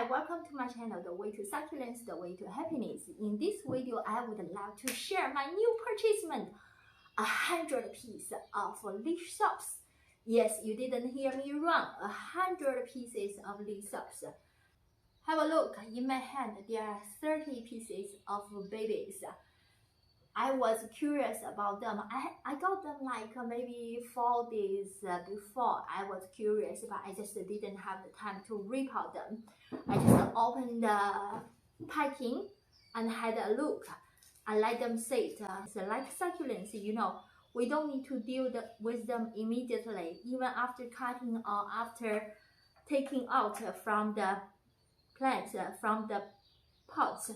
Hi, welcome to my channel, The Way to Succulents, The Way to Happiness. In this video, I would love to share my new purchasement, 100 pieces of lithops. Yes, you didn't hear me wrong, 100 pieces of lithops. Have a look, in my hand there are 30 pieces of babies. I was curious about them. I got them like maybe 4 days before. I was curious, but I just didn't have the time to rip out them. I just opened the packing and had a look. I let them sit. So like succulents, you know, we don't need to deal with them immediately, even after cutting or after taking out from the plants, from the pots.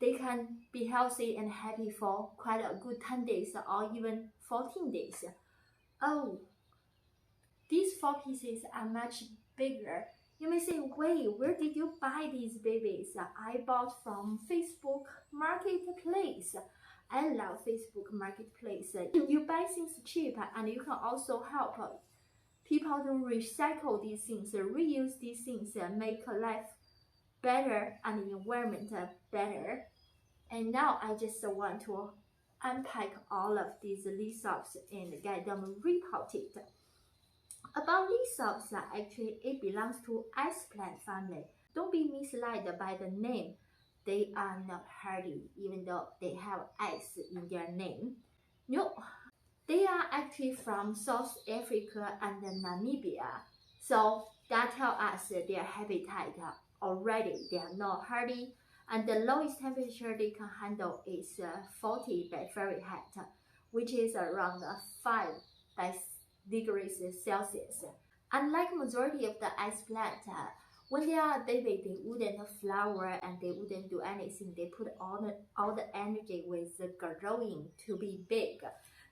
They can be healthy and happy for quite a good 10 days or even 14 days. Oh, these 4 pieces are much bigger. You may say, wait, where did you buy these babies? I bought from Facebook Marketplace. I love Facebook Marketplace. You buy things cheap and you can also help people to recycle these things, reuse these things, make life better and the environment better. And now I just want to unpack all of these lithops and get them repotted. About lithops, actually it belongs to ice plant family. Don't be misled by the name. They are not hardy, even though they have ice in their name. No, they are actually from South Africa and Namibia. So that tells us their habitat already. They are not hardy. And the lowest temperature they can handle is 40 by Fahrenheit, which is around 5 by degrees Celsius. Unlike majority of the ice plants, when they are a baby, they wouldn't flower and they wouldn't do anything. They put all the energy with growing to be big.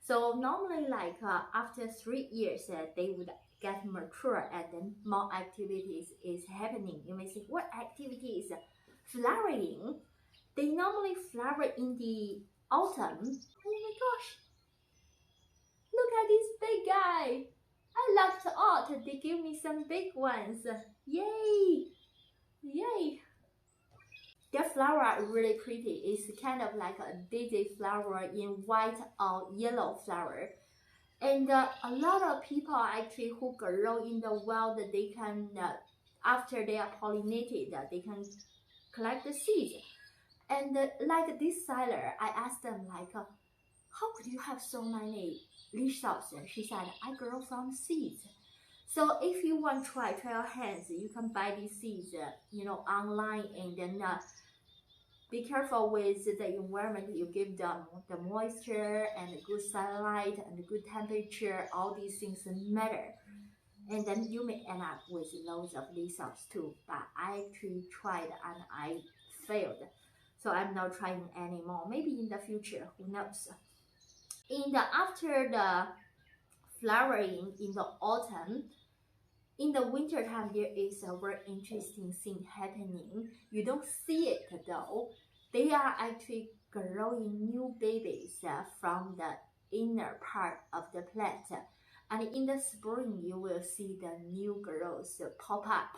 So normally, like after 3 years, they would get mature and then more activities is happening. You may say, what activities? Flowering. They normally flower in the autumn. Oh my gosh, look at this big guy. I lucked out. They give me some big ones. Yay, yay. Their flower are really pretty. It's kind of like a daisy flower in white or yellow flower. And a lot of people actually who grow in the wild, they can, after they are pollinated, they can collect the seeds. And like this seller, I asked them like, how could you have so many lithops? And she said, I grow from seeds. So if you want to try your hands, you can buy these seeds, you know, online, and then be careful with the environment you give them. The moisture and the good sunlight and the good temperature, all these things matter. And then you may end up with loads of lithops too. But I actually tried and I failed. So I'm not trying anymore. Maybe in the future, who knows. After the flowering in the autumn, in the winter time, there is a very interesting thing happening. You don't see it though. They are actually growing new babies from the inner part of the plant. And in the spring, you will see the new growths pop up.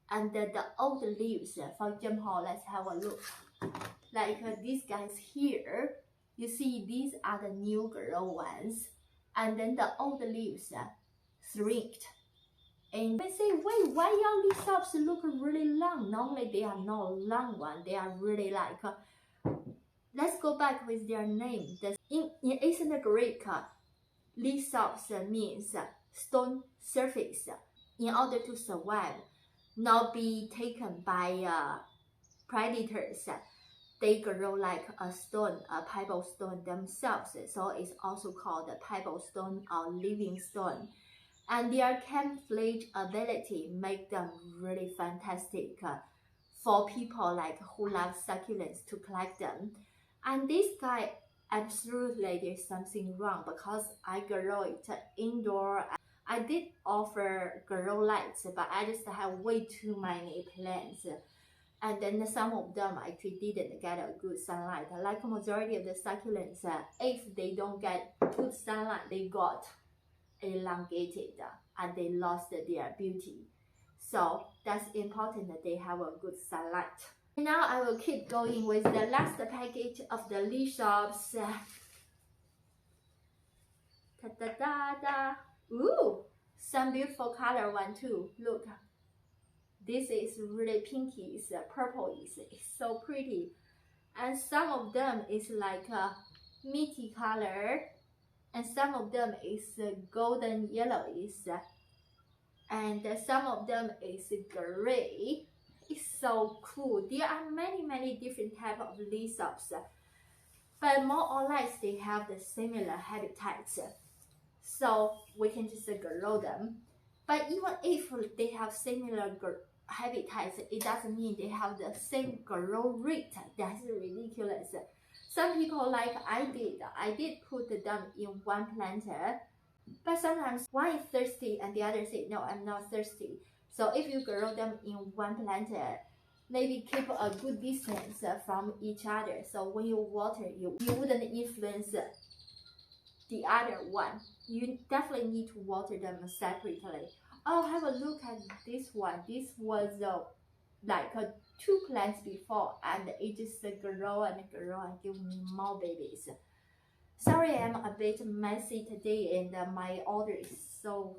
And the old leaves, for example, let's have a look. Like these guys here, you see these are the new grow ones. And then the old leaves shrinked. And they say, wait, why your lithops look really long? Normally they are not long one. They are really like, let's go back with their name. In ancient Greek, lithops means stone surface. In order to survive, not be taken by predators, they grow like a stone, a pebble stone themselves. So it's also called a pebble stone or living stone. And their camouflage ability make them really fantastic for people like who love succulents to collect them. And this guy, absolutely there's something wrong because I grow it indoor. I did offer grow lights, but I just have way too many plants. And then some of them actually didn't get a good sunlight. Like majority of the succulents, if they don't get good sunlight, they got elongated and they lost their beauty. So that's important that they have a good sunlight. Now I will keep going with the last package of the lithops. Ta-da-da-da. Ooh, some beautiful color one too. Look, this is really pinky, it's purple, it's so pretty. And some of them is like a meaty color, and some of them is golden yellowish, and some of them is gray. It's so cool. There are many different type of lithops, but more or less they have the similar habitats, so we can just grow them. But even if they have similar habitats, it doesn't mean they have the same growth rate. That's ridiculous. Some people, like I did put them in one planter, but sometimes one is thirsty and the other say, no, I'm not thirsty. So if you grow them in one planter, maybe keep a good distance from each other. So when you water, you wouldn't influence the other one. You definitely need to water them separately. Oh, have a look at this one. This was like 2 plants before, and it just grow and give me more babies. Sorry, I'm a bit messy today, and my order is so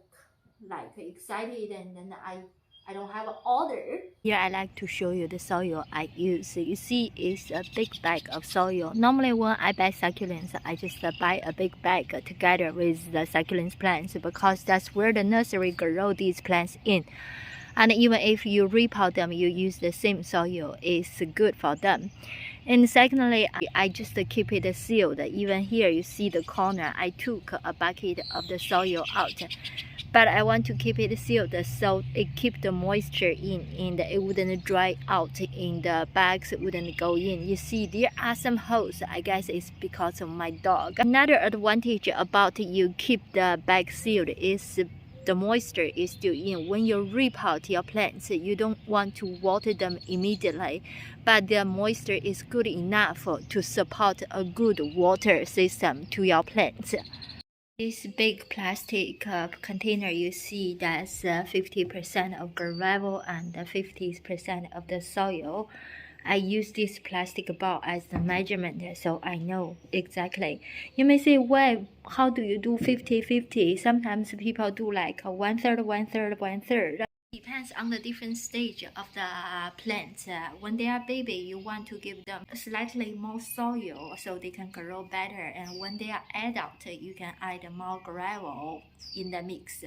like excited, and then I don't have an order. Here I like to show you the soil I use. You see, it's a big bag of soil. Normally when I buy succulents, I just buy a big bag together with the succulents plants, because that's where the nursery grow these plants in. And even if you repot them, you use the same soil, it's good for them. And secondly, I just keep it sealed. Even here you see the corner, I took a bucket of the soil out. But I want to keep it sealed so it keep the moisture in and it wouldn't dry out in the bags, wouldn't go in. You see, there are some holes. I guess it's because of my dog. Another advantage about you keep the bag sealed is the moisture is still in. When you repot your plants, you don't want to water them immediately, but the moisture is good enough to support a good water system to your plants. This big plastic container you see, that's 50% of gravel and 50% of the soil. I use this plastic ball as the measurement, so I know exactly. You may say, why? How do you do 50-50? Sometimes people do like 1/3, 1/3, 1/3. Depends on the different stage of the plant. When they are baby, you want to give them slightly more soil so they can grow better. And when they are adult, you can add more gravel in the mix.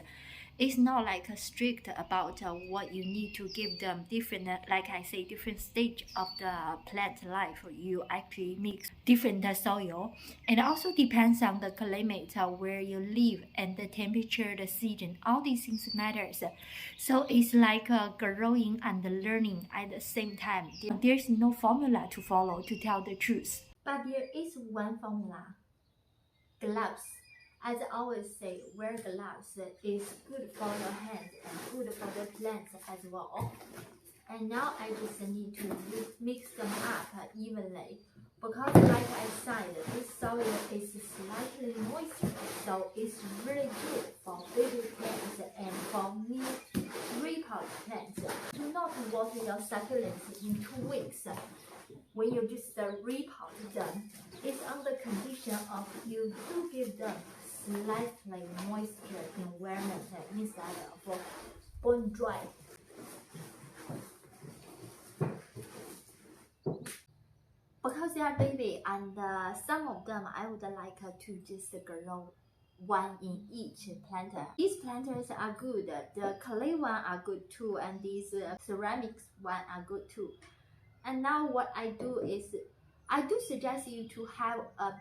It's not like strict about what you need to give them. Different, like I say, different stage of the plant life. You actually mix different soil, and also depends on the climate where you live and the temperature, the season. All these things matters. So it's like growing and learning at the same time. There's no formula to follow, to tell the truth. But there is one formula: gloves. As I always say, wear gloves is good for your hands and good for the plants as well. And now I just need to mix them up evenly, because like I said, this soil is slightly moist, so it's really good for baby plants and for new repot plants. Do not water your succulents in 2 weeks. When you just repot them, it's on the condition of you do give them slightly moisture environment inside of bone dry. Because they are baby, and some of them I would like to just grow one in each planter. These planters are good. The clay one are good too, and these ceramics one are good too. And now what I do is, I do suggest you to have a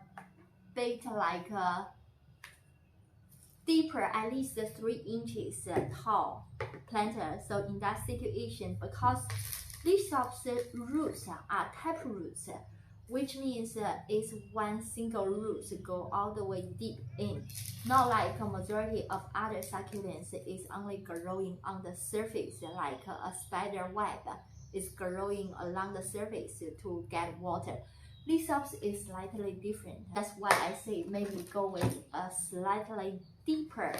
bit like deeper, at least 3 inches tall planter. So in that situation, because lithops roots are tap roots, which means it's one single root go all the way deep in. Not like a majority of other succulents is only growing on the surface, like a spider web is growing along the surface to get water. Lithops is slightly different. That's why I say maybe go with a slightly deeper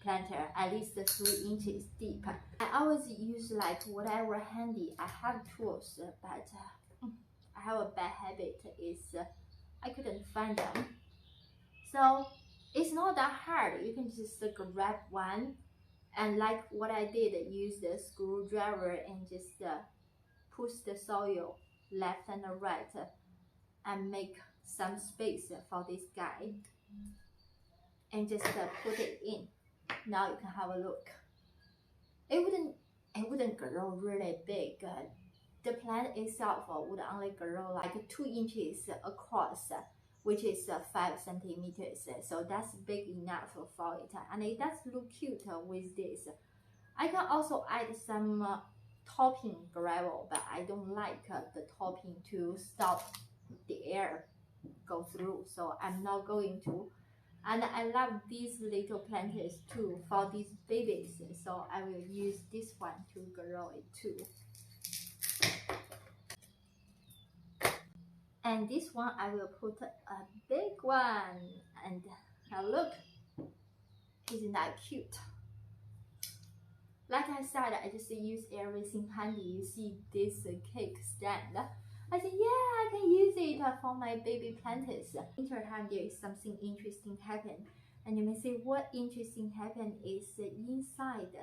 planter, at least 3 inches deep. I always use like whatever handy. I have tools, but I have a bad habit is I couldn't find them. So it's not that hard. You can just grab one, and like what I did, use the screwdriver and just push the soil left and right and make some space for this guy, and just put it in. Now you can have a look. It wouldn't grow really big. The plant itself would only grow like 2 inches across, which is 5 centimeters. So that's big enough for it, and it does look cute with this. I can also add some topping gravel, but I don't like the topping to stop the air go through, so I'm not going to. And I love these little planters too for these babies, so I will use this one to grow it too. And this one I will put a big one, and now look, isn't that cute? Like I said, I just use everything handy. You see this cake stand, I said, yeah, I can use it for my baby planters. Winter time, there is something interesting happen. And you may say, what interesting happen is inside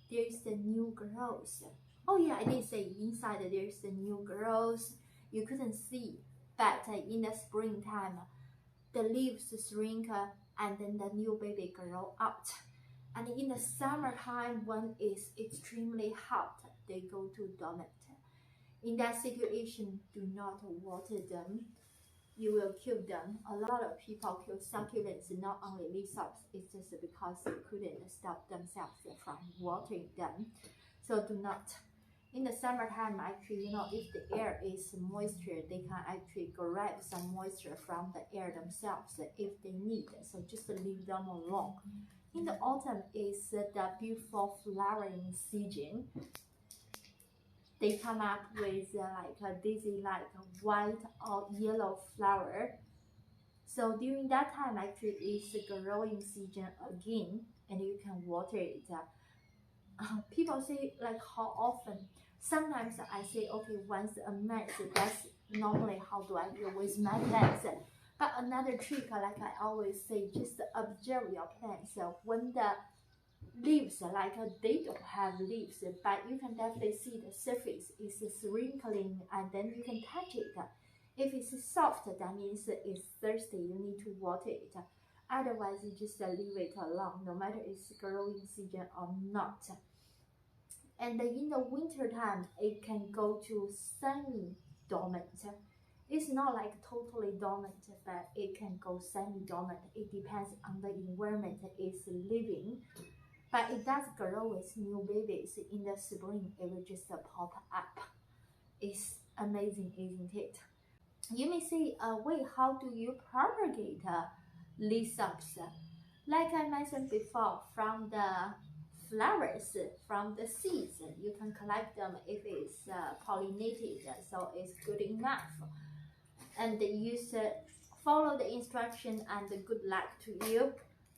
there is the new growth. Oh yeah, I did say inside there is the new growth. You couldn't see, but in the springtime, the leaves shrink and then the new baby grow out. And in the summertime, when it's extremely hot, they go to dormant. In that situation, do not water them. You will kill them. A lot of people kill succulents, not only lithops, it's just because they couldn't stop themselves from watering them. So do not. In the summertime, actually, if the air is moisture, they can actually grab some moisture from the air themselves if they need. So just leave them alone. In the autumn is the beautiful flowering season. They come up with like white or yellow flower. So during that time, actually, it's the growing season again, and you can water it. People say like how often? Sometimes I say okay, once a month. That's normally how do I deal with my plants. But another trick, like I always say, just observe your plants. When the leaves, they don't have leaves, but you can definitely see the surface is wrinkling, and then you can touch it. If it's soft, that means it's thirsty, you need to water it. Otherwise, you just leave it alone, no matter it's growing season or not. And in the winter time, it can go to semi-dormant. It's not like totally dormant, but it can go semi-dormant. It depends on the environment it's living. But it does grow with new babies. In the spring, it will just pop up. It's amazing, isn't it? You may say, wait, how do you propagate lithops? Like I mentioned before, from the flowers, from the seeds, you can collect them if it's pollinated, so it's good enough. And you follow the instruction, and good luck to you.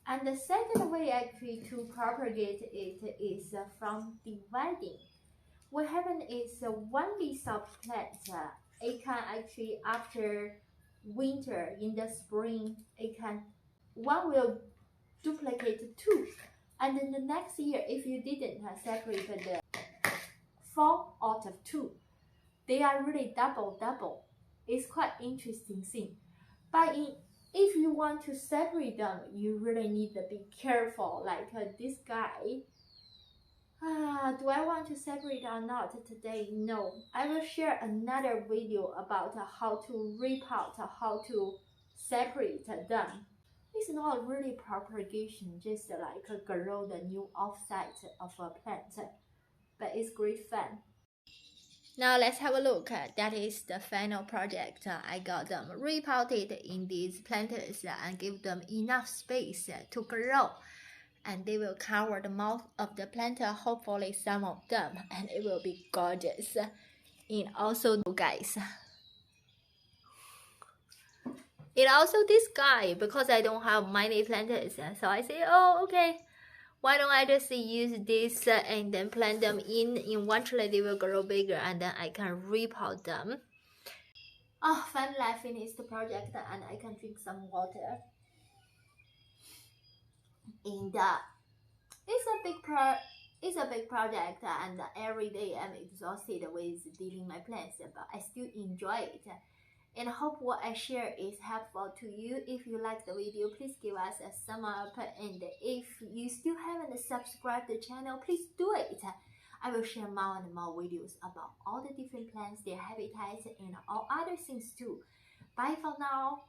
And the second way actually to propagate it is from dividing. What happens is one lithop plant, it can actually after winter, in the spring, one will duplicate 2. And then the next year, if you didn't separate the 4 out of 2, they are really double. It's quite interesting thing. But if you want to separate them, you really need to be careful. Like this guy, do I want to separate or not today? No, I will share another video about how to rip out, how to separate them. It's not really propagation, just like grow the new offsite of a plant, but it's great fun. Now let's have a look. That is the final project. I got them repotted in these planters and give them enough space to grow. And they will cover the mouth of the planter, hopefully some of them, and it will be gorgeous. And also, guys, it also this guy, because I don't have many planters, so I say, oh okay, Why don't I just use this and then plant them in eventually they will grow bigger and then I can repot them. Oh, finally I finished the project and I can drink some water. And it's a big project and every day I'm exhausted with dealing my plants, but I still enjoy it. And I hope what I share is helpful to you. If you like the video, please give us a thumb up. And if you still haven't subscribed the channel, please do it. I will share more and more videos about all the different plants, their habitats, and all other things too. Bye for now.